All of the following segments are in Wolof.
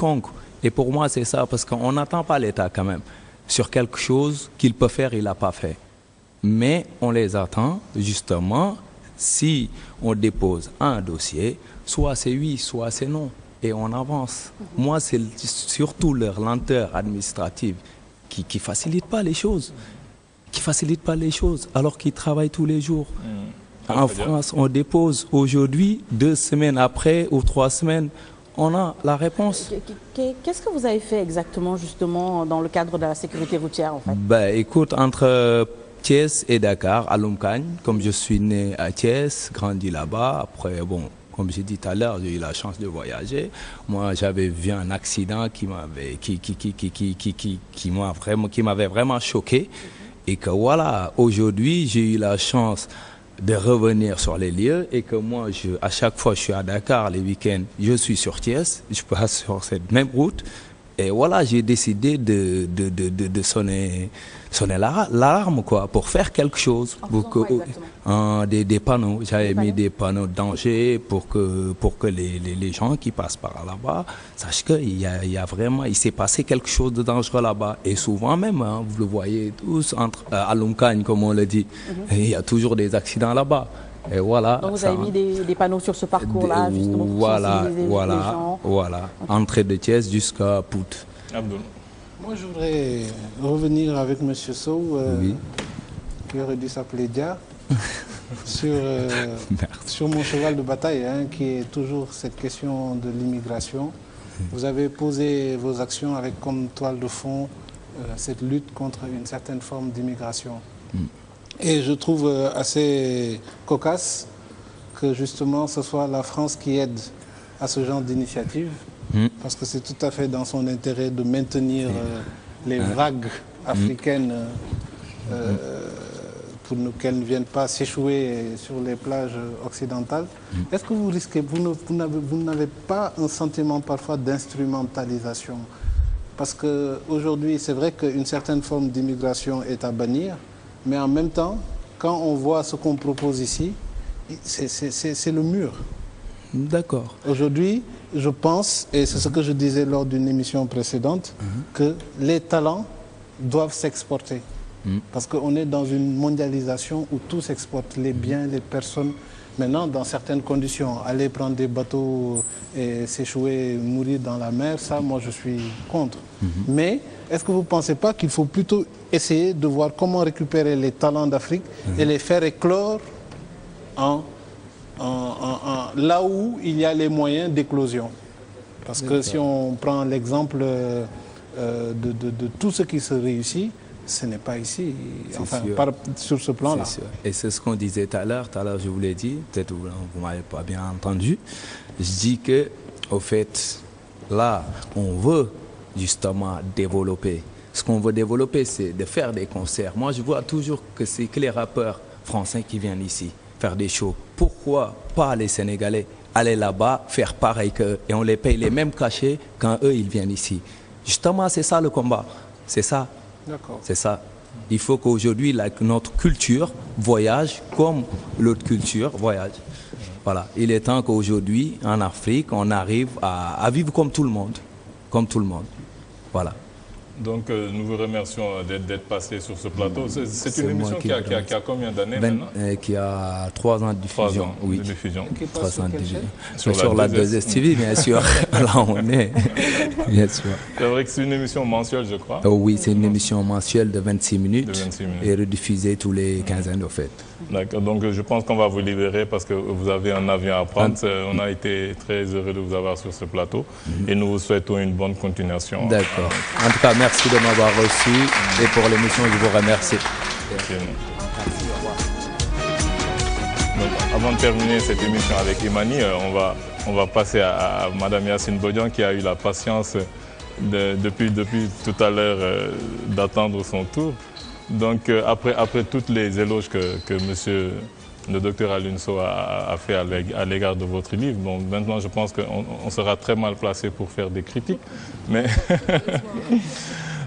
quiconque. Et pour moi, c'est ça, parce qu'on n'attend pas l'État quand même sur quelque chose qu'il peut faire, il n'a pas fait. Mais on les attend, justement, si on dépose un dossier, soit c'est oui, soit c'est non, et on avance. Moi, c'est surtout leur lenteur administrative qui ne facilite pas les choses. Qui facilite pas les choses, alors qu'ils travaillent tous les jours. En France, on dépose aujourd'hui, 2 semaines après ou 3 semaines, on a la réponse. Qu'est-ce que vous avez fait exactement, justement, dans le cadre de la sécurité routière, en fait? Ben, écoute, entre Thiès et Dakar, à Lomcagne, comme je suis né à Thiès, grandi là-bas, après, bon, comme j'ai dit tout à l'heure, j'ai eu la chance de voyager. Moi, j'avais vu un accident qui m'avait vraiment choqué. Et que voilà, aujourd'hui, j'ai eu la chance de revenir sur les lieux et que moi, à chaque fois je suis à Dakar, les week-ends, je suis sur Thiès, je passe sur cette même route. Et voilà, j'ai décidé de sonner l'alarme, quoi, pour faire quelque chose. Des panneaux. J'avais mis des panneaux de danger pour que les gens qui passent par là-bas sachent qu'il y a vraiment, il s'est passé quelque chose de dangereux là-bas. Et souvent même, hein, vous le voyez tous, à Lomcagne, comme on le dit, il y a toujours des accidents là-bas. Et voilà. Donc vous avez mis des panneaux sur ce parcours-là, justement, pour sensibiliser les gens. Voilà. Okay. Entrée de Thiès jusqu'à Pout. Abdoul. Moi, je voudrais revenir avec M. Sow, qui aurait dû s'appeler Dia, sur mon cheval de bataille, hein, qui est toujours cette question de l'immigration. Vous avez posé vos actions avec comme toile de fond cette lutte contre une certaine forme d'immigration. Et je trouve assez cocasse que justement ce soit la France qui aide à ce genre d'initiative, parce que c'est tout à fait dans son intérêt de maintenir les vagues africaines pour qu'elles ne viennent pas s'échouer sur les plages occidentales. Est-ce que vous risquez, vous n'avez pas un sentiment parfois d'instrumentalisation? Parce qu'aujourd'hui, c'est vrai qu'une certaine forme d'immigration est à bannir, mais en même temps, quand on voit ce qu'on propose ici, c'est le mur. D'accord. Aujourd'hui, je pense, et c'est ce que je disais lors d'une émission précédente, que les talents doivent s'exporter. Parce qu'on est dans une mondialisation où tout s'exporte, les biens, les personnes. Maintenant, dans certaines conditions, aller prendre des bateaux et s'échouer, mourir dans la mer, ça, moi, je suis contre. Mais est-ce que vous ne pensez pas qu'il faut plutôt essayer de voir comment récupérer les talents d'Afrique et les faire éclore là où il y a les moyens d'éclosion? Parce que si on prend l'exemple de tout ce qui se réussit, ce n'est pas ici, enfin, sur ce plan-là. Et c'est ce qu'on disait tout à l'heure, je vous l'ai dit, peut-être vous ne m'avez pas bien entendu. Je dis que, au fait, là, on veut justement développer. Ce qu'on veut développer, c'est de faire des concerts. Moi, je vois toujours que c'est que les rappeurs français qui viennent ici faire des shows. Pourquoi pas les Sénégalais aller là-bas, faire pareil qu'eux, et on les paye les mêmes cachets quand eux, ils viennent ici. Justement, c'est ça le combat. C'est ça. C'est ça. Il faut qu'aujourd'hui, notre culture voyage comme l'autre culture voyage. Voilà. Il est temps qu'aujourd'hui, en Afrique, on arrive à vivre comme tout le monde. Comme tout le monde. Voilà. Donc, nous vous remercions d'être passé sur ce plateau. C'est une émission qui a combien d'années maintenant? Qui a 3 ans de diffusion. 3 ans oui. de diffusion. 3 ans de diffusion. Sur la 2STV, bien sûr. Là, on est. Bien sûr. C'est vrai que c'est une émission mensuelle, je crois. Oh, oui, c'est une émission mensuelle de 26 minutes. De 26 minutes. Et rediffusée tous les 15 ans, au fait. D'accord. Donc, je pense qu'on va vous libérer parce que vous avez un avion à prendre. On a été très heureux de vous avoir sur ce plateau. Et nous vous souhaitons une bonne continuation. D'accord. En tout cas, merci de m'avoir reçu. Et pour l'émission, je vous remercie. Donc, avant de terminer cette émission avec Imani, on va passer à Madame Yacine Bodian qui a eu la patience depuis tout à l'heure d'attendre son tour. Donc après toutes les éloges que monsieur le docteur Alioune Sow a fait à l'égard de votre livre, bon, maintenant je pense qu'on sera très mal placé pour faire des critiques. Mais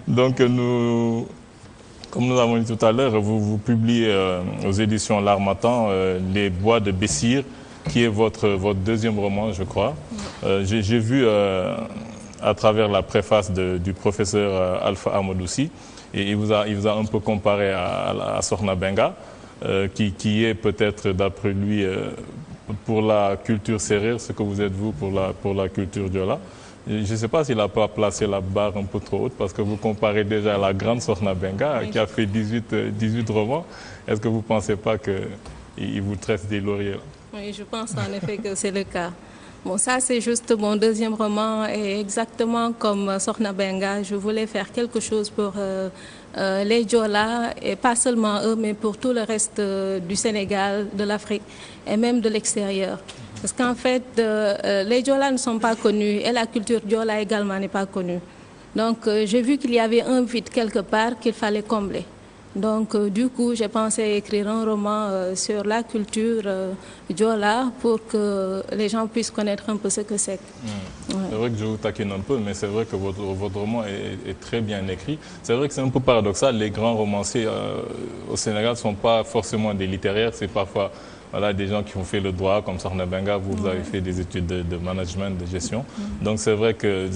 donc comme nous l'avons dit tout à l'heure, vous publiez aux éditions L'Harmattan Les Bois de Bessir, qui est votre deuxième roman, je crois. J'ai vu à travers la préface du professeur Alpha Amadouci, et il vous a un peu comparé à Sokhna Benga, qui est peut-être d'après lui pour la culture sérère ce que vous êtes vous pour la culture Diola. Je ne sais pas s'il n'a pas placé la barre un peu trop haute, parce que vous comparez déjà à la grande Sokhna Benga, oui, qui a fait 18 romans. Est-ce que vous ne pensez pas qu'il vous tresse des lauriers là? Oui, je pense en effet que c'est le cas. Bon, ça c'est juste mon deuxième roman, et exactement comme Sokhna Benga, je voulais faire quelque chose pour les Diola, et pas seulement eux, mais pour tout le reste du Sénégal, de l'Afrique et même de l'extérieur. Parce qu'en fait, les Diola ne sont pas connus, et la culture Diola également n'est pas connue. Donc j'ai vu qu'il y avait un vide quelque part qu'il fallait combler. Donc du coup, j'ai pensé écrire un roman sur la culture Diola pour que les gens puissent connaître un peu ce que c'est. Ouais. C'est vrai que je vous taquine un peu, mais c'est vrai que votre roman est très bien écrit. C'est vrai que c'est un peu paradoxal, les grands romanciers au Sénégal ne sont pas forcément des littéraires, c'est parfois voilà, des gens qui ont fait le droit, comme Sokhna Benga, vous avez fait des études de management, de gestion. Donc c'est vrai que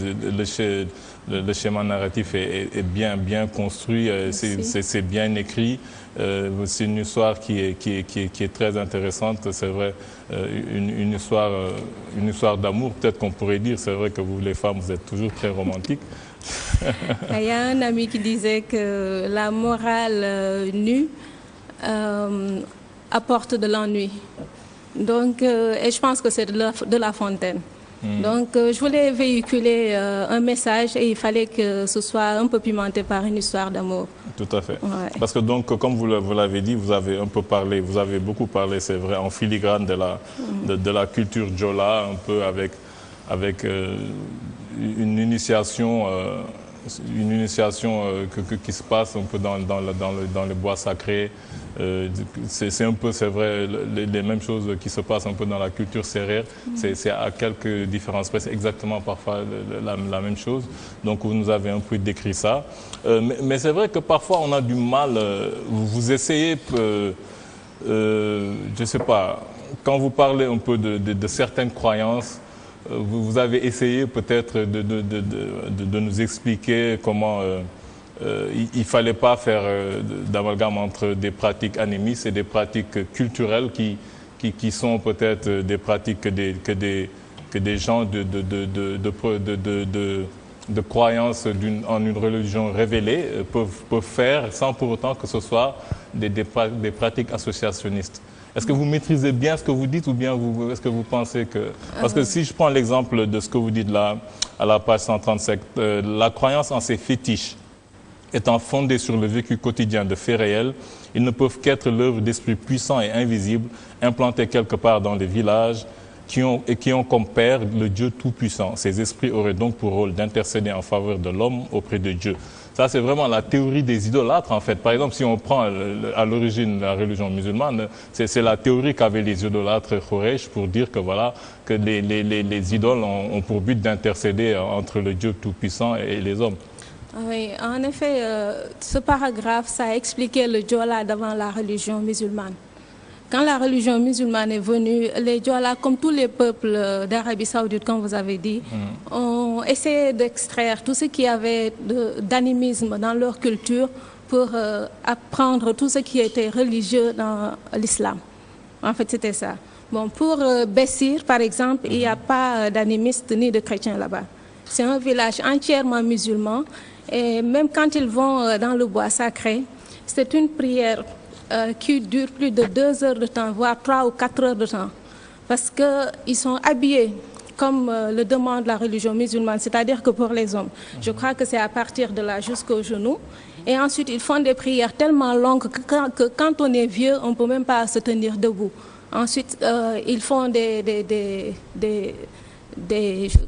le schéma narratif est bien construit, c'est bien écrit. C'est une histoire qui est très intéressante, c'est vrai, une histoire d'amour, peut-être qu'on pourrait dire. C'est vrai que vous, les femmes, vous êtes toujours très romantiques. Il y a un ami qui disait que la morale nue apporte de l'ennui. Donc, et je pense que c'est de la Fontaine. Donc, je voulais véhiculer un message, et il fallait que ce soit un peu pimenté par une histoire d'amour. Tout à fait. Ouais. Parce que donc, comme vous l'avez dit, vous avez un peu parlé, vous avez beaucoup parlé, c'est vrai, en filigrane de la culture Diola, un peu avec une initiation qui se passe un peu dans le bois sacré. C'est un peu, c'est vrai, les mêmes choses qui se passent un peu dans la culture sérère. C'est à quelques différences près, c'est exactement parfois la même chose. Donc vous nous avez un peu décrit ça. Mais c'est vrai que parfois on a du mal, vous essayez, je ne sais pas, quand vous parlez un peu de certaines croyances, vous avez essayé peut-être de nous expliquer comment il ne fallait pas faire d'amalgame entre des pratiques animistes et des pratiques culturelles qui sont peut-être des pratiques que des gens de croyances en une religion révélée peuvent faire sans pour autant que ce soit des pratiques associationnistes. Est-ce que vous maîtrisez bien ce que vous dites, ou bien est-ce que vous pensez que... Parce que si je prends l'exemple de ce que vous dites là, à la page 137, la croyance en ces fétiches étant fondée sur le vécu quotidien de faits réels, ils ne peuvent qu'être l'œuvre d'esprits puissants et invisibles, implantés quelque part dans les villages, qui ont comme père le Dieu tout-puissant. Ces esprits auraient donc pour rôle d'intercéder en faveur de l'homme auprès de Dieu. Ça, c'est vraiment la théorie des idolâtres, en fait. Par exemple, si on prend à l'origine la religion musulmane, c'est la théorie qu'avaient les idolâtres Khoresh pour dire que, voilà, que les idoles ont pour but d'intercéder entre le Dieu tout-puissant et les hommes. Oui, en effet, ce paragraphe, ça expliquait le Diola devant la religion musulmane. Quand la religion musulmane est venue, les Diola, comme tous les peuples d'Arabie Saoudite, comme vous avez dit, ont essayé d'extraire tout ce qu'il y avait d'animisme dans leur culture pour apprendre tout ce qui était religieux dans l'islam. En fait, c'était ça. Bon, pour Bessir, par exemple, il n'y a pas d'animistes ni de chrétiens là-bas. C'est un village entièrement musulman, et même quand ils vont dans le bois sacré, c'est une prière qui dure plus de 2 heures de temps, voire 3 ou 4 heures de temps. Parce qu'ils sont habillés comme le demande la religion musulmane, c'est-à-dire que pour les hommes, je crois que c'est à partir de là jusqu'aux genoux. Et ensuite, ils font des prières tellement longues que quand on est vieux, on ne peut même pas se tenir debout. Ensuite, ils font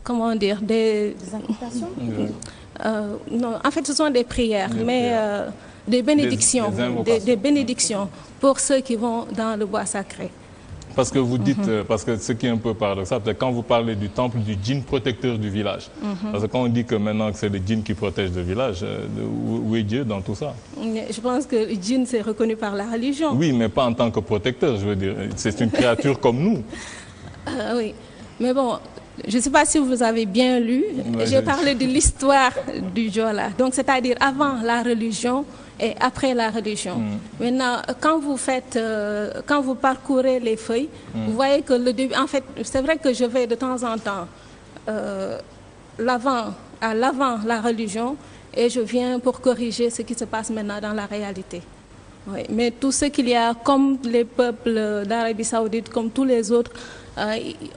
comment dire, des incantations. Non, en fait, ce sont des prières, mais des bénédictions, des bénédictions pour ceux qui vont dans le bois sacré. Parce que vous dites, parce que ce qui est un peu paradoxal, c'est quand vous parlez du temple du djinn protecteur du village. Parce que quand on dit que maintenant que c'est le djinn qui protège le village, où est Dieu dans tout ça? Je pense que le djinn c'est reconnu par la religion. Oui, mais pas en tant que protecteur, je veux dire. C'est une créature comme nous. Oui, mais bon, Je ne sais pas si vous avez bien lu. Ouais, j'ai parlé de l'histoire du Joola. Donc, c'est-à-dire avant la religion et après la religion. Maintenant, quand vous parcourez les feuilles, vous voyez que le début, en fait, c'est vrai que je vais de temps en temps à l'avant la religion et je viens pour corriger ce qui se passe maintenant dans la réalité. Oui, mais tout ce qu'il y a, comme les peuples d'Arabie Saoudite, comme tous les autres,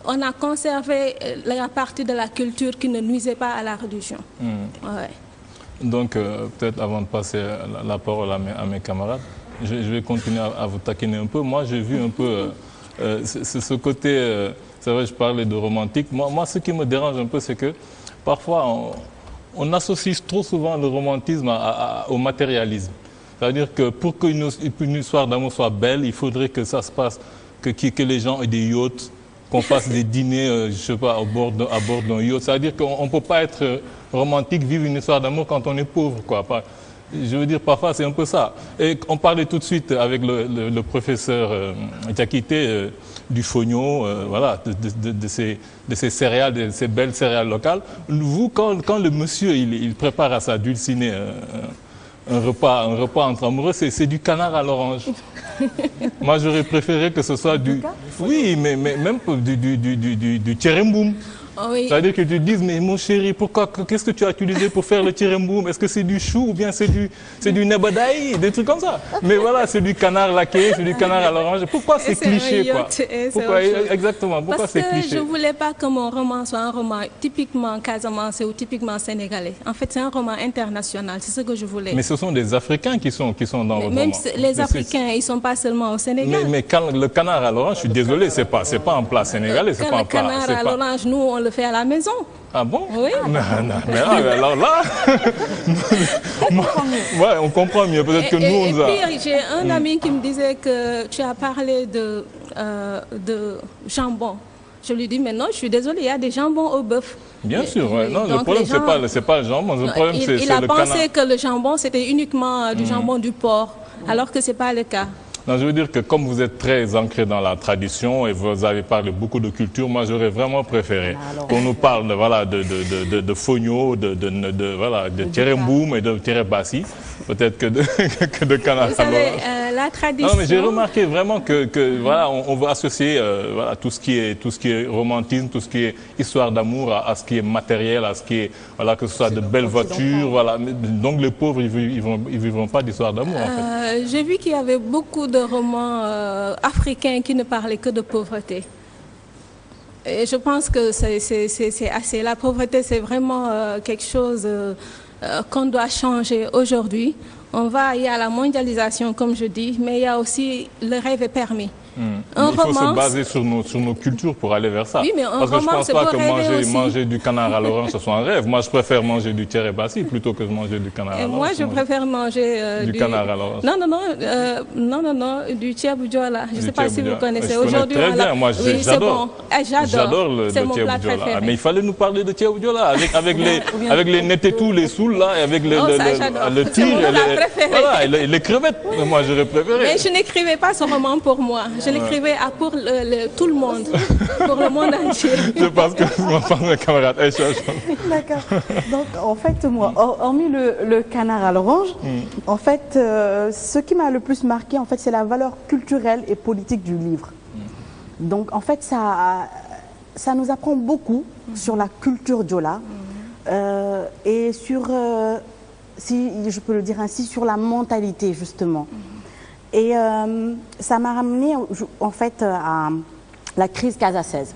on a conservé la partie de la culture qui ne nuisait pas à la religion. Ouais. Donc, peut-être avant de passer la parole à mes camarades, je vais continuer à vous taquiner un peu. Moi, j'ai vu un peu ce côté, c'est vrai, je parlais de romantique. Moi, ce qui me dérange un peu, c'est que parfois, on associe trop souvent le romantisme au matérialisme. C'est-à-dire que pour qu'une histoire d'amour soit belle, il faudrait que ça se passe, que les gens aient des yachts, qu'on fasse des dîners, je sais pas, à bord d'un yacht. C'est-à-dire qu'on ne peut pas être romantique, vivre une histoire d'amour quand on est pauvre, quoi. Je veux dire, parfois, c'est un peu ça. Et on parlait tout de suite avec le professeur Diakité du fognon, voilà, de ces céréales, de ces belles céréales locales. Vous, quand le monsieur, il prépare à sa dulcinée un repas entre amoureux, c'est du canard à l'orange. Moi, j'aurais préféré que ce soit du... Oui, mais même du tcheremboum. Oh oui. C'est-à-dire que tu dises, mais mon chéri, qu'est-ce que tu as utilisé pour faire le tcheremboum? Est-ce que c'est du chou ou bien c'est du nebadaï, des trucs comme ça? Mais voilà, c'est du canard laqué, c'est du canard à l'orange. Pourquoi c'est cliché, quoi? Pourquoi, exactement, pourquoi c'est cliché? Parce que je ne voulais pas que mon roman soit un roman typiquement casamançais ou typiquement sénégalais. En fait, c'est un roman international, c'est ce que je voulais. Mais ce sont des Africains qui sont dans votre roman. Même les Africains, ils ne sont pas seulement au Sénégal. Mais le canard à l'orange, je suis désolé, c'est pas un plat sénégalais, c'est pas un plat... Le canard à l'orange, nous, on le fait à la maison. Ah bon? Oui. Non, mais alors là, ouais, on comprend mieux. Peut-être que nous, on a... Et puis, j'ai un ami qui me disait que tu as parlé de jambon. Je lui dis, mais non, je suis désolée, il y a des jambons au bœuf. Bien sûr, ouais. Non, le problème, c'est pas le jambon, le problème, c'est le canard. Il a pensé que le jambon, c'était uniquement du jambon du porc, alors que ce n'est pas le cas. Non, je veux dire que comme vous êtes très ancré dans la tradition et vous avez parlé beaucoup de culture, moi j'aurais vraiment préféré qu'on nous parle de fognon, de tcheremboum et de tcherébassi, peut-être que de canard. Vous savez, la tradition... Non, mais j'ai remarqué vraiment que voilà, on veut associer voilà, tout ce qui est romantisme, tout ce qui est histoire d'amour à ce qui est matériel, à ce qui est, voilà, que ce soit de belles voitures, voilà. Donc les pauvres, ils vivront pas d'histoire d'amour, en fait. J'ai vu qu'il y avait beaucoup de romans africains qui ne parlaient que de pauvreté. Et je pense que c'est assez. La pauvreté, c'est vraiment quelque chose qu'on doit changer aujourd'hui. Il y a la mondialisation, comme je dis, mais il y a aussi le rêve est permis. Il faut se baser sur nos cultures pour aller vers ça. Oui, mais parce que je ne pense pas que manger du canard à l'orange, ce soit un rêve. Moi, je préfère manger du tcherébassi plutôt que de manger du canard à l'orange. Moi, je préfère manger du canard à l'orange. Non, du tchèbu Joola. Je ne sais pas si vous connaissez. Aujourd'hui, très bien. Moi, j'adore. J'adore le tchèbu Joola. Mais il fallait nous parler de tchèbu Joola avec les netetou, les souls là, et avec le tir, voilà, les crevettes. Moi, j'aurais préféré. Mais je n'écrivais pas ce roman pour moi. Je l'écrivais pour tout le monde, pour le monde entier. Je pense que je m'en parle, mes camarades. D'accord. Donc, en fait, moi, hormis le canard à l'orange, en fait, ce qui m'a le plus marqué, en fait, c'est la valeur culturelle et politique du livre. Donc, en fait, ça nous apprend beaucoup sur la culture Joola et sur, si je peux le dire ainsi, sur la mentalité, justement. Et ça m'a ramené en fait à la crise Casa16.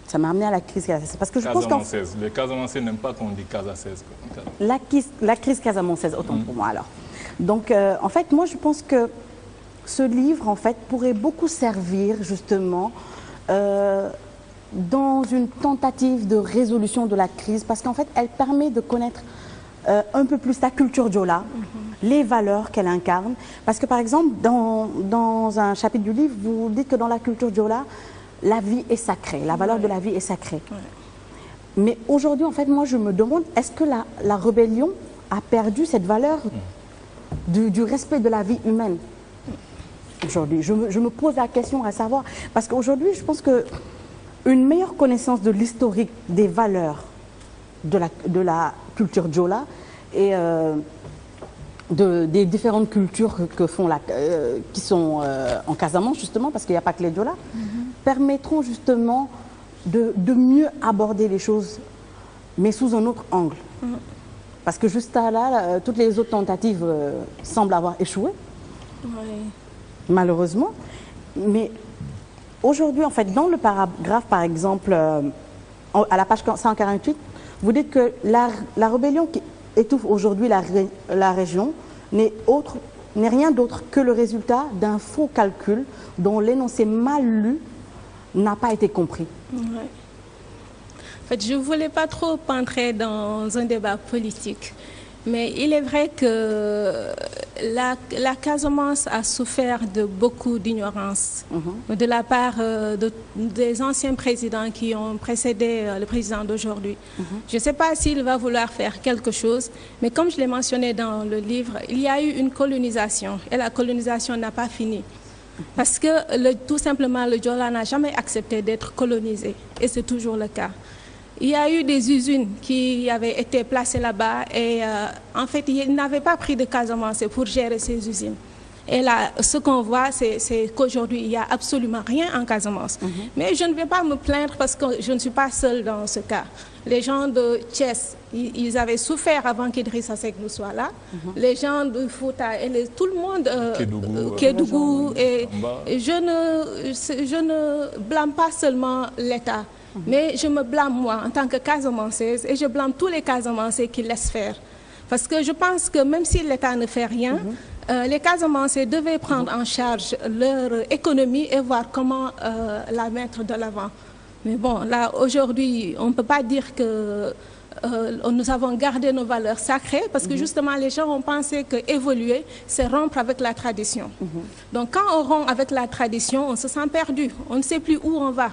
Ça m'a ramené à la crise Casa16. Parce que je pense qu'en fait, les Casamançais n'aiment pas qu'on dit Casa16. La crise Casa16, autant pour moi alors. Donc en fait, moi je pense que ce livre en fait pourrait beaucoup servir justement dans une tentative de résolution de la crise, parce qu'en fait elle permet de connaître un peu plus la culture Joola, les valeurs qu'elle incarne. Parce que par exemple, dans un chapitre du livre, vous dites que dans la culture Joola, la vie est sacrée, la valeur de la vie est sacrée. Mais aujourd'hui, en fait, moi je me demande, est-ce que la rébellion a perdu cette valeur du respect de la vie humaine aujourd'hui? Je me pose la question à savoir, parce qu'aujourd'hui, je pense que une meilleure connaissance de l'historique des valeurs de la culture Diola et des différentes cultures qui sont en Casamance, justement, parce qu'il n'y a pas que les Diola, permettront justement de mieux aborder les choses, mais sous un autre angle. Parce que juste là, toutes les autres tentatives semblent avoir échoué, malheureusement. Mais aujourd'hui, en fait, dans le paragraphe, par exemple, à la page 148, vous dites que la rébellion qui étouffe aujourd'hui la région n'est rien d'autre que le résultat d'un faux calcul dont l'énoncé mal lu n'a pas été compris. Ouais. En fait, je ne voulais pas trop entrer dans un débat politique, mais il est vrai que la Casamance a souffert de beaucoup d'ignorance de la part des anciens présidents qui ont précédé le président d'aujourd'hui. Je ne sais pas s'il va vouloir faire quelque chose, mais comme je l'ai mentionné dans le livre, il y a eu une colonisation et la colonisation n'a pas fini. Parce que tout simplement, le Diola n'a jamais accepté d'être colonisé et c'est toujours le cas. Il y a eu des usines qui avaient été placées là-bas et en fait, ils n'avaient pas pris de Casamance pour gérer ces usines. Et là, ce qu'on voit, c'est qu'aujourd'hui, il n'y a absolument rien en Casamance. Mais je ne vais pas me plaindre parce que je ne suis pas seule dans ce cas. Les gens de Thiès, ils avaient souffert avant qu'Idrissa Seck ne soit là. Les gens de Fouta, tout le monde, Kédougou, et je ne blâme pas seulement l'État. Mais je me blâme moi en tant que Casamançaise et je blâme tous les Casamançais qui laissent faire. Parce que je pense que même si l'État ne fait rien, les Casamançais devaient prendre en charge leur économie et voir comment la mettre de l'avant. Mais bon, là, aujourd'hui, on ne peut pas dire que nous avons gardé nos valeurs sacrées parce que justement, les gens ont pensé qu'évoluer, c'est rompre avec la tradition. Donc, quand on rompt avec la tradition, on se sent perdu. On ne sait plus où on va.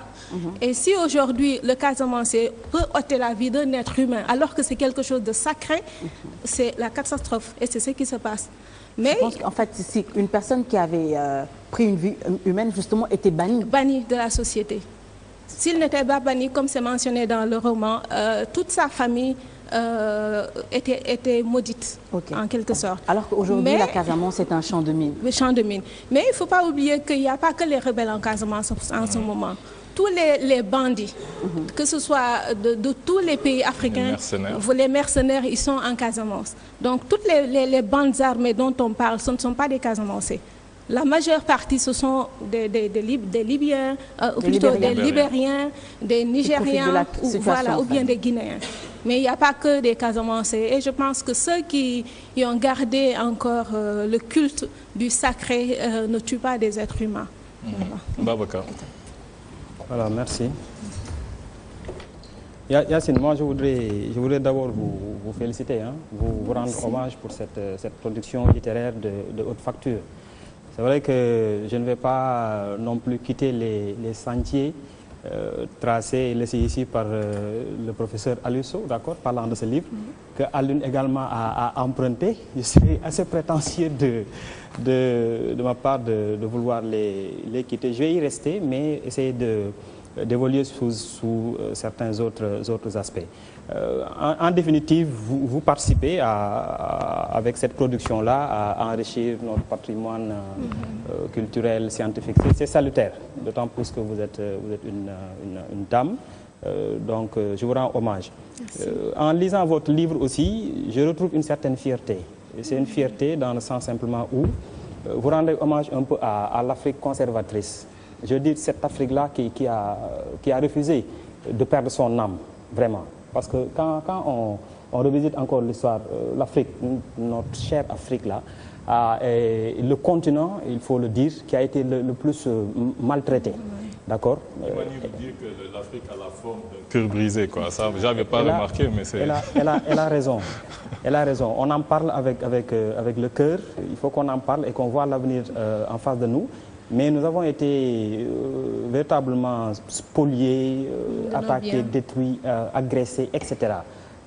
Et si aujourd'hui, le Casamançais peut ôter la vie d'un être humain alors que c'est quelque chose de sacré, c'est la catastrophe. Et c'est ce qui se passe. Mais je pense qu'en fait, si une personne qui avait pris une vie humaine, justement, était bannie. Bannie de la société. S'il n'était pas banni, comme c'est mentionné dans le roman, toute sa famille était maudite, en quelque sorte. Alors qu'aujourd'hui, la Casamance est un champ de mine. Le champ de mine. Mais il ne faut pas oublier qu'il n'y a pas que les rebelles en Casamance en ce moment. Tous les bandits, que ce soit de tous les pays africains, les mercenaires, ils sont en Casamance. Donc toutes les bandes armées dont on parle, ce ne sont pas des Casamançais. La majeure partie, ce sont des Libyens, ou plutôt des Libériens, des Nigériens, ou bien des Guinéens. Mais il n'y a pas que des Casamançais. Et je pense que ceux qui ont gardé encore le culte du sacré ne tuent pas des êtres humains. Babacar. Voilà, merci. Yacine, moi je voudrais d'abord vous féliciter, vous rendre hommage pour cette production littéraire de haute facture. C'est vrai que je ne vais pas non plus quitter les sentiers tracés et laissés ici par le professeur Alusso, d'accord, parlant de ce livre, que Alun également a emprunté. Je suis assez prétentieux de ma part de vouloir les quitter. Je vais y rester, mais essayer d'évoluer sous certains autres aspects. En définitive, vous participez avec cette production-là à enrichir notre patrimoine culturel, scientifique. C'est salutaire, d'autant plus que vous êtes une dame. Donc, je vous rends hommage. En lisant votre livre aussi, je retrouve une certaine fierté. C'est une fierté dans le sens simplement où vous rendez hommage un peu à l'Afrique conservatrice. Je veux dire, cette Afrique-là qui a refusé de perdre son âme, vraiment. Parce que quand on revisite encore l'histoire, l'Afrique, notre chère Afrique-là, le continent, il faut le dire, qui a été le plus maltraité. D'accord. Il va dire que l'Afrique a la forme d'un cœur brisé, quoi. Ça, j'avais pas remarqué, mais c'est... Elle a raison. Elle a raison. On en parle avec le cœur. Il faut qu'on en parle et qu'on voit l'avenir en face de nous. Mais nous avons été véritablement spoliés, attaqués, détruits, agressés, etc.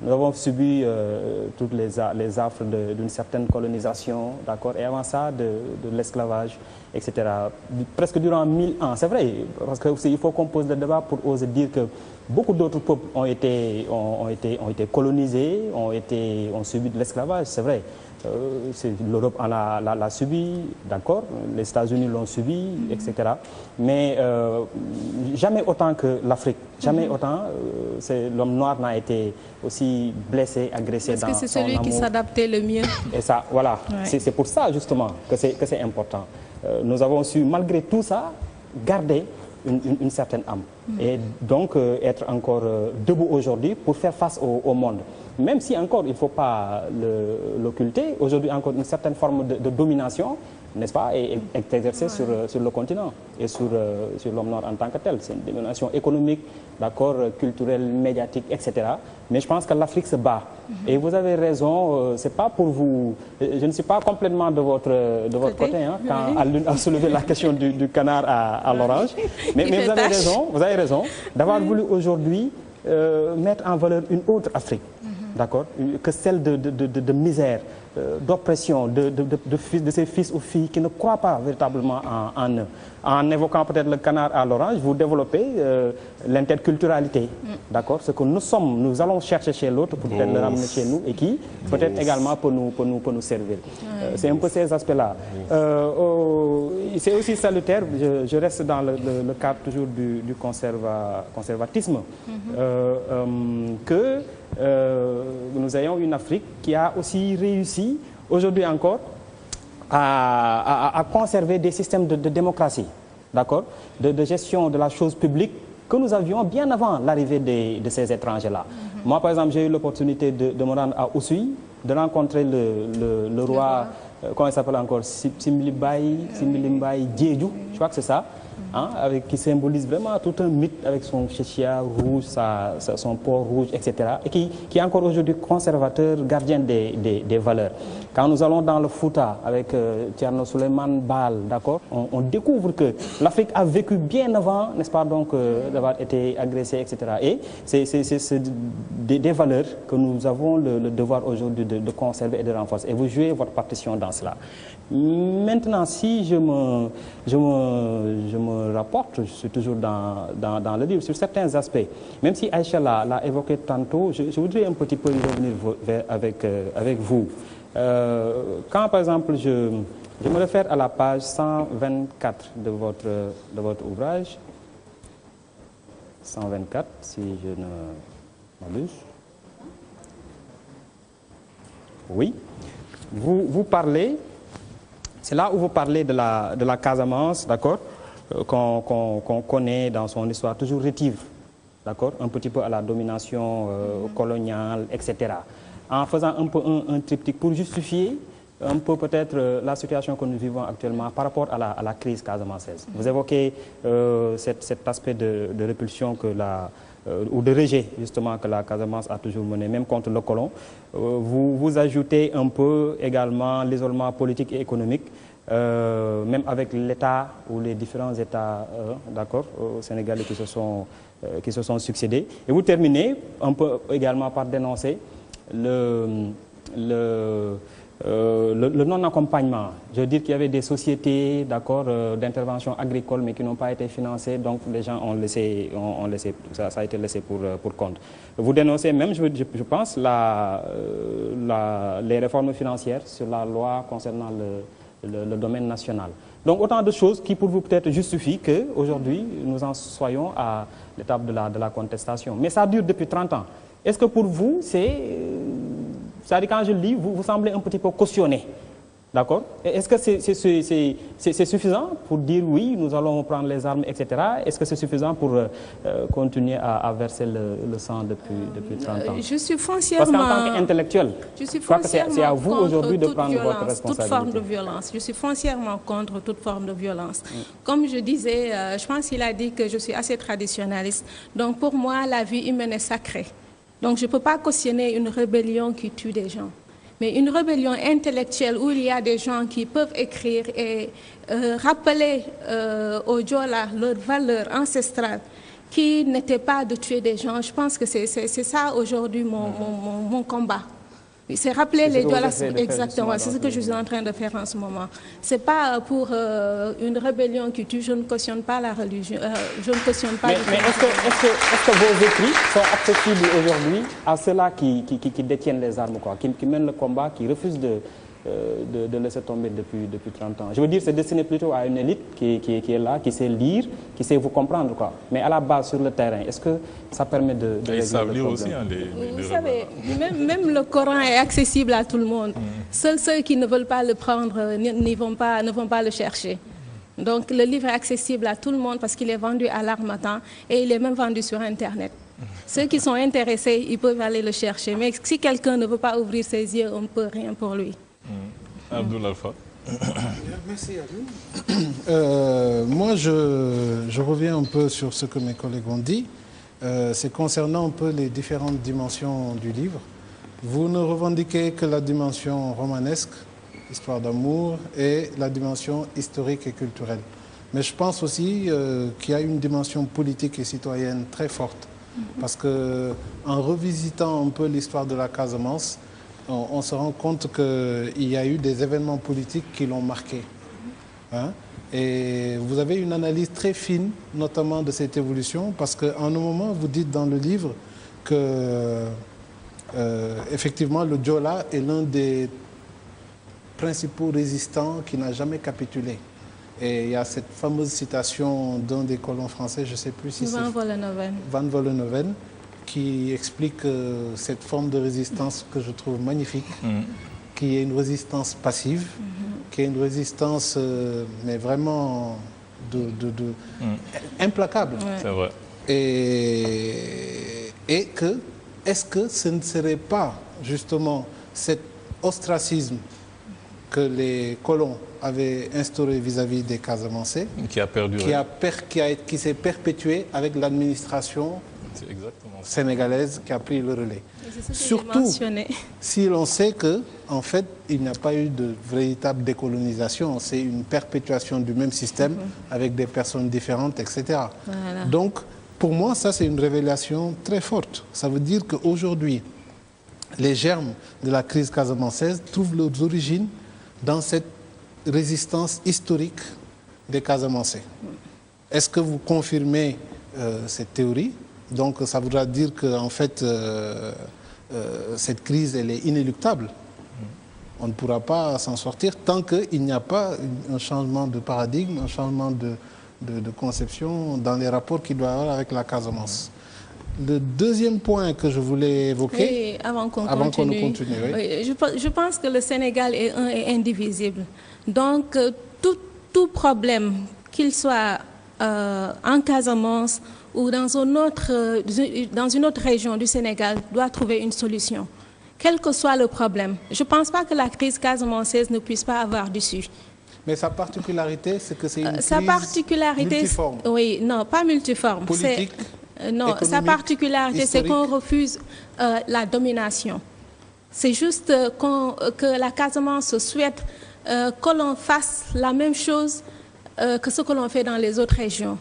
Nous avons subi toutes les affres d'une certaine colonisation, d'accord, et avant ça de l'esclavage, etc. Presque durant 1000 ans, c'est vrai, parce qu'il faut qu'on pose le débat pour oser dire que beaucoup d'autres peuples ont été colonisés, ont subi de l'esclavage, c'est vrai. L'Europe l'a subi, d'accord, les États-Unis l'ont subi, etc. Mais jamais autant que l'Afrique, jamais autant l'homme noir n'a été aussi blessé, agressé dans son amour. Parce que c'est celui qui s'adaptait le mieux. Et ça, voilà, ouais. C'est pour ça justement que c'est important. Nous avons su, malgré tout ça, garder une certaine âme. Et donc être encore debout aujourd'hui pour faire face au monde. Même si encore il ne faut pas l'occulter, aujourd'hui encore une certaine forme de domination, n'est-ce pas, est exercée sur le continent et sur l'homme noir en tant que tel. C'est une domination économique, d'accord, culturelle, médiatique, etc. Mais je pense que l'Afrique se bat. Et vous avez raison, c'est pas pour vous... Je ne suis pas complètement de votre côté, hein, quand Alioune a soulevé la question du canard à l'orange. Mais vous avez raison d'avoir voulu aujourd'hui mettre en valeur une autre Afrique. D'accord, que celle de misère, d'oppression, de ces fils ou filles qui ne croient pas véritablement en eux. En évoquant peut-être le canard à l'orange, vous développez l'interculturalité. D'accord, ce que nous sommes, nous allons chercher chez l'autre pour peut-être le ramener chez nous et qui peut-être également peut nous servir. C'est un peu ces aspects-là. C'est aussi salutaire, je reste dans le cadre toujours du conservatisme, que nous ayons une Afrique qui a aussi réussi, aujourd'hui encore, à conserver des systèmes de démocratie, d'accord, de gestion de la chose publique que nous avions bien avant l'arrivée de ces étrangers-là. Moi, par exemple, j'ai eu l'opportunité de me rendre à Oussouye, de rencontrer le roi, comment il s'appelle encore, Simlibaye Diédhiou, je crois que c'est ça. Hein, qui symbolise vraiment tout un mythe avec son chéchia rouge, son port rouge, etc. Et qui est encore aujourd'hui conservateur, gardien des valeurs. Quand nous allons dans le Fouta avec Thierno Souleymane Baal, d'accord, on découvre que l'Afrique a vécu bien avant, n'est-ce pas, donc d'avoir été agressée, etc. Et c'est des valeurs que nous avons le devoir aujourd'hui de conserver et de renforcer. Et vous jouez votre partition dans cela. Maintenant, si je me rapporte, je suis toujours dans le livre, sur certains aspects, même si Aïcha l'a évoqué tantôt, je voudrais un petit peu y revenir avec vous. Quand, par exemple, je me réfère à la page 124 de votre ouvrage, 124, si je ne m'abuse. Oui. Vous parlez... C'est là où vous parlez de la Casamance, d'accord, qu'on connaît dans son histoire toujours rétive, d'accord, un petit peu à la domination coloniale, etc. En faisant un peu un triptyque pour justifier un peu peut-être la situation que nous vivons actuellement par rapport à la crise casamançaise. Vous évoquez cet aspect de répulsion ou de rejet justement que la Casamance a toujours mené, même contre le colon. Vous ajoutez un peu également l'isolement politique et économique, même avec l'État ou les différents États d'accord, sénégalais qui se sont succédés. Et vous terminez un peu également par dénoncer le non-accompagnement. Je veux dire qu'il y avait des sociétés d'intervention agricole mais qui n'ont pas été financées, donc les gens ont laissé ça a été laissé pour compte. Vous dénoncez même, je pense, les réformes financières sur la loi concernant le domaine national. Donc autant de choses qui pour vous peut-être justifient qu'aujourd'hui nous en soyons à l'étape de la contestation. Mais ça dure depuis 30 ans. Est-ce que pour vous, c'est-à-dire quand je lis, vous semblez un petit peu cautionné, d'accord? Est-ce que c'est suffisant pour dire oui, nous allons prendre les armes, etc. Est-ce que c'est suffisant pour continuer à verser le sang depuis 30 ans? Je suis foncièrement... Parce qu'en tant qu'intellectuel, je crois que c'est à vous aujourd'hui de prendre votre responsabilité. Toute forme de violence. Je suis foncièrement contre toute forme de violence. Comme je disais, je pense qu'il a dit que je suis assez traditionnaliste. Donc pour moi, la vie humaine est sacrée. Donc je ne peux pas cautionner une rébellion qui tue des gens. Mais une rébellion intellectuelle où il y a des gens qui peuvent écrire et rappeler aux Diola leurs valeurs ancestrales, qui n'était pas de tuer des gens. Je pense que c'est ça aujourd'hui mon combat. C'est rappeler les Diola, exactement, c'est ce que je suis en train de faire en ce moment. C'est pas pour une rébellion qui tue, je ne cautionne pas la religion, je ne cautionne pas... Mais est-ce que vos écrits sont accessibles aujourd'hui à ceux-là qui détiennent les armes, quoi, qui mènent le combat, qui refusent de laisser tomber depuis 30 ans? Je veux dire, c'est destiné plutôt à une élite qui est là, qui sait lire, qui sait vous comprendre, quoi. Mais à la base, sur le terrain, est-ce que ça permet de ils savent lire aussi, hein, vous savez, même le Coran est accessible à tout le monde. Seuls ceux qui ne veulent pas le prendre ne vont pas le chercher. Donc le livre est accessible à tout le monde parce qu'il est vendu à l'Harmattan et il est même vendu sur Internet. Ceux qui sont intéressés, ils peuvent aller le chercher. Mais si quelqu'un ne veut pas ouvrir ses yeux, on ne peut rien pour lui. Abdoul Alpha. Merci Abdoul. Moi, je reviens un peu sur ce que mes collègues ont dit. C'est concernant un peu les différentes dimensions du livre. Vous ne revendiquez que la dimension romanesque, histoire d'amour, et la dimension historique et culturelle. Mais je pense aussi qu'il y a une dimension politique et citoyenne très forte. Parce qu'en revisitant un peu l'histoire de la Casamance, on se rend compte qu'il y a eu des événements politiques qui l'ont marqué. Hein? Et vous avez une analyse très fine, notamment de cette évolution, parce qu'à un moment, vous dites dans le livre que, effectivement, le Diola est l'un des principaux résistants qui n'a jamais capitulé. Et il y a cette fameuse citation d'un des colons français, je ne sais plus si c'est... Van Vollenhoven, qui explique cette forme de résistance que je trouve magnifique, qui est une résistance passive, qui est une résistance, mais vraiment implacable. Ouais. C'est vrai. Et que, est-ce que ce ne serait pas justement cet ostracisme que les colons avaient instauré vis-à-vis des Casamançais, qui a perduré, qui s'est perpétué avec l'administration sénégalaise qui a pris le relais. Surtout si l'on sait que, en fait, il n'y a pas eu de véritable décolonisation, c'est une perpétuation du même système avec des personnes différentes, etc. Voilà. Donc, pour moi, ça c'est une révélation très forte. Ça veut dire qu'aujourd'hui, les germes de la crise casamançaise trouvent leurs origines dans cette résistance historique des Casamançais. Est-ce que vous confirmez cette théorie? Donc ça voudra dire qu'en fait, cette crise, elle est inéluctable. On ne pourra pas s'en sortir tant qu'il n'y a pas un changement de paradigme, un changement de conception dans les rapports qu'il doit y avoir avec la Casamance. Le deuxième point que je voulais évoquer, avant qu'on continue, je pense que le Sénégal est un et indivisible. Donc tout problème, qu'il soit en Casamance ou dans une autre région du Sénégal, doit trouver une solution, quel que soit le problème. Je ne pense pas que la crise casamançaise ne puisse pas avoir d'issue. Mais sa particularité, c'est que c'est une crise multiforme. Oui, non, pas multiforme. Politique, non, sa particularité, c'est qu'on refuse la domination. C'est juste que la Casamance souhaite que l'on fasse la même chose que ce que l'on fait dans les autres régions.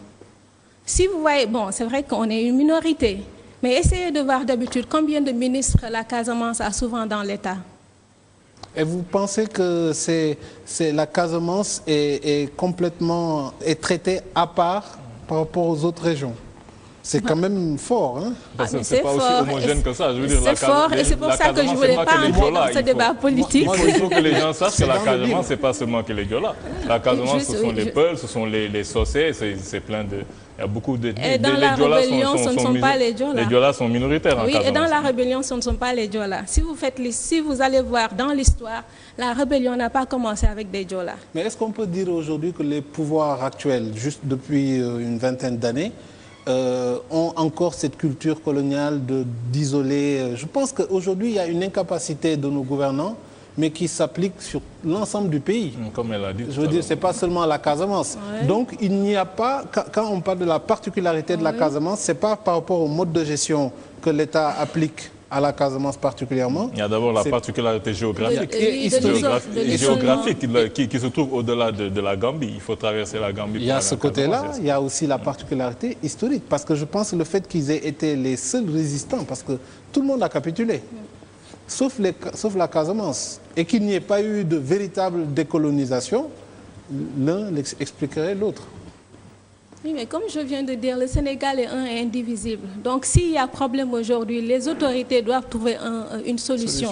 Si vous voyez, bon, c'est vrai qu'on est une minorité, mais essayez de voir d'habitude combien de ministres la Casamance a souvent dans l'État. Et vous pensez que la Casamance est complètement traitée à part par rapport aux autres régions? C'est quand même fort, hein? C'est pas aussi homogène que ça. Je veux dire, c'est fort, et c'est pour ça que je ne voulais pas entrer dans ce débat politique. Il faut que les gens sachent que la Casamance, ce n'est pas seulement que les Diola. La Casamance, ce sont les Peuls, ce sont les Socé, c'est plein de... Il y a beaucoup de... Et dans la rébellion, ce ne sont pas les Diola. Les Diola sont minoritaires en Casamance. Oui, et dans la rébellion, ce ne sont pas les Diola. Si vous allez voir dans l'histoire, la rébellion n'a pas commencé avec des Diola. Mais est-ce qu'on peut dire aujourd'hui que les pouvoirs actuels, juste depuis une vingtaine d'années, ont encore cette culture coloniale d'isoler? Je pense qu'aujourd'hui, il y a une incapacité de nos gouvernants, mais qui s'applique sur l'ensemble du pays. Comme elle a dit. Je veux dire, ce n'est pas seulement la Casamance. Ouais. Donc, il n'y a pas, quand on parle de la particularité de la Casamance, ce n'est pas par rapport au mode de gestion que l'État applique à la Casamance particulièrement. Il y a d'abord la particularité géographique, qui se trouve au-delà de la Gambie. Il faut traverser la Gambie. Il y a ce côté-là, il y a aussi la particularité historique, parce que je pense que le fait qu'ils aient été les seuls résistants, parce que tout le monde a capitulé, sauf la Casamance, et qu'il n'y ait pas eu de véritable décolonisation, l'un expliquerait l'autre. Oui, mais comme je viens de dire, le Sénégal est un et indivisible. Donc, s'il y a problème aujourd'hui, les autorités doivent trouver une solution.